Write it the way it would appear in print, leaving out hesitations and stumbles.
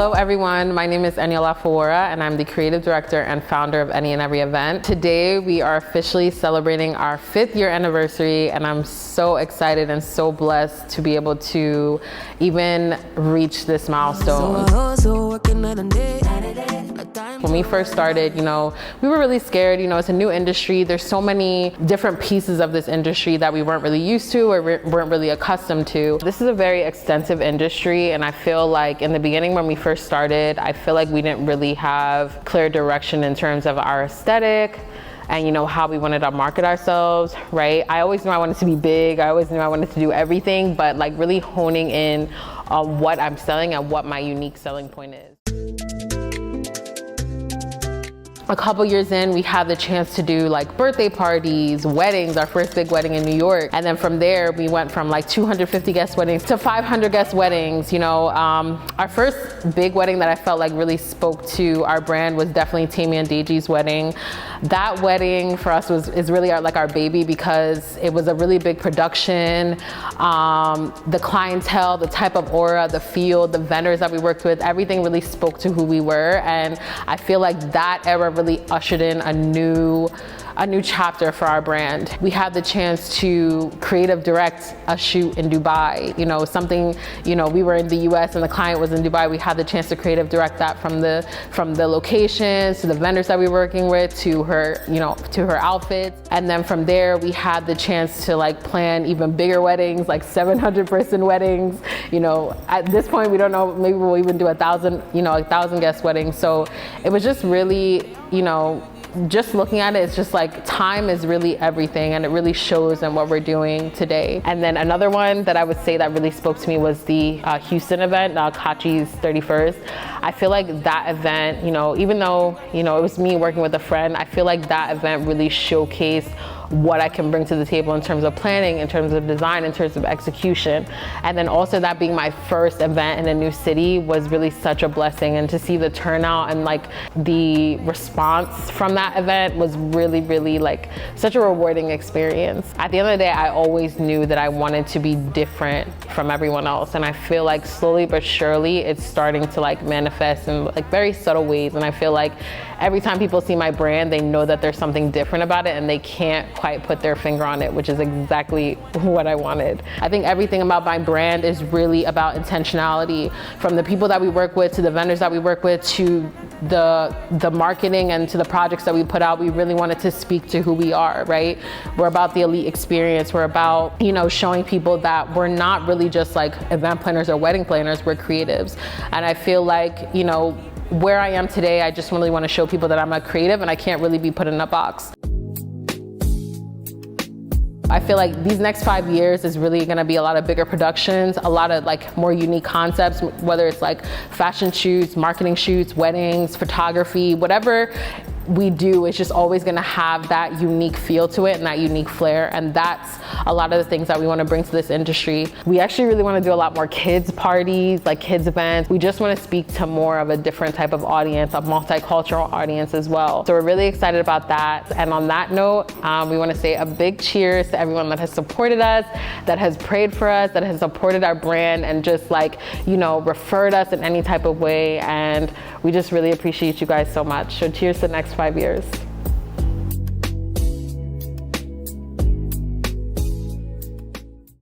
Hello everyone, my name is Eni and I'm the creative director and founder of Eni N Every Event. Today we are officially celebrating our 5th year anniversary, and I'm so excited and so blessed to be able to even reach this milestone. When we first started, we were really scared. It's a new industry. There's so many different pieces of this industry that we weren't really used to or weren't really accustomed to. This is a very extensive industry, and I feel like in the beginning when we first started, I feel like we didn't really have clear direction in terms of our aesthetic and how we wanted to market ourselves, right? I always knew I wanted to be big. I always knew I wanted to do everything, but like really honing in on what I'm selling and what my unique selling point is. A couple years in, we had the chance to do like birthday parties, weddings, our first big wedding in New York. And then from there, we went from like 250 guest weddings to 500 guest weddings. Our first big wedding that I felt like really spoke to our brand was definitely Tammy and Deji's wedding. That wedding for us is really our baby, because it was a really big production. The clientele, the type of aura, the feel, the vendors that we worked with, everything really spoke to who we were. And I feel like that era really ushered in a new chapter for our brand. We had the chance to creative direct a shoot in Dubai. We were in the US and the client was in Dubai. We had the chance to creative direct that from the locations to the vendors that we were working with to her outfits. And then from there, we had the chance to plan even bigger weddings, like 700-person weddings. At this point, we don't know, maybe we'll even do 1,000 guest weddings. So it was just really, just looking at it, it's just like time is really everything, and it really shows in what we're doing today. And then another one that I would say that really spoke to me was the Houston event, Kachi's 31st. I feel like that event, even though, it was me working with a friend, I feel like that event really showcased what I can bring to the table in terms of planning, in terms of design, in terms of execution. And then also that being my first event in a new city was really such a blessing. And to see the turnout and the response from that event was really, really such a rewarding experience. At the end of the day, I always knew that I wanted to be different from everyone else. And I feel like slowly but surely it's starting to manifest in very subtle ways. And I feel like every time people see my brand, they know that there's something different about it, and they can't quite put their finger on it, which is exactly what I wanted. I think everything about my brand is really about intentionality. From the people that we work with, to the vendors that we work with, to the marketing and to the projects that we put out, we really wanted to speak to who we are, right? We're about the elite experience. We're about, showing people that we're not really just event planners or wedding planners, we're creatives. And I feel like, where I am today, I just really want to show people that I'm a creative and I can't really be put in a box. I feel like these next 5 years is really gonna be a lot of bigger productions, a lot of more unique concepts, whether it's fashion shoots, marketing shoots, weddings, photography, whatever we do is just always gonna have that unique feel to it and that unique flair. And that's a lot of the things that we wanna bring to this industry. We actually really wanna do a lot more kids parties, kids events. We just wanna speak to more of a different type of audience, a multicultural audience as well. So we're really excited about that. And on that note, we wanna say a big cheers to everyone that has supported us, that has prayed for us, that has supported our brand, and just referred us in any type of way. And we just really appreciate you guys so much. So cheers to the next 5 years.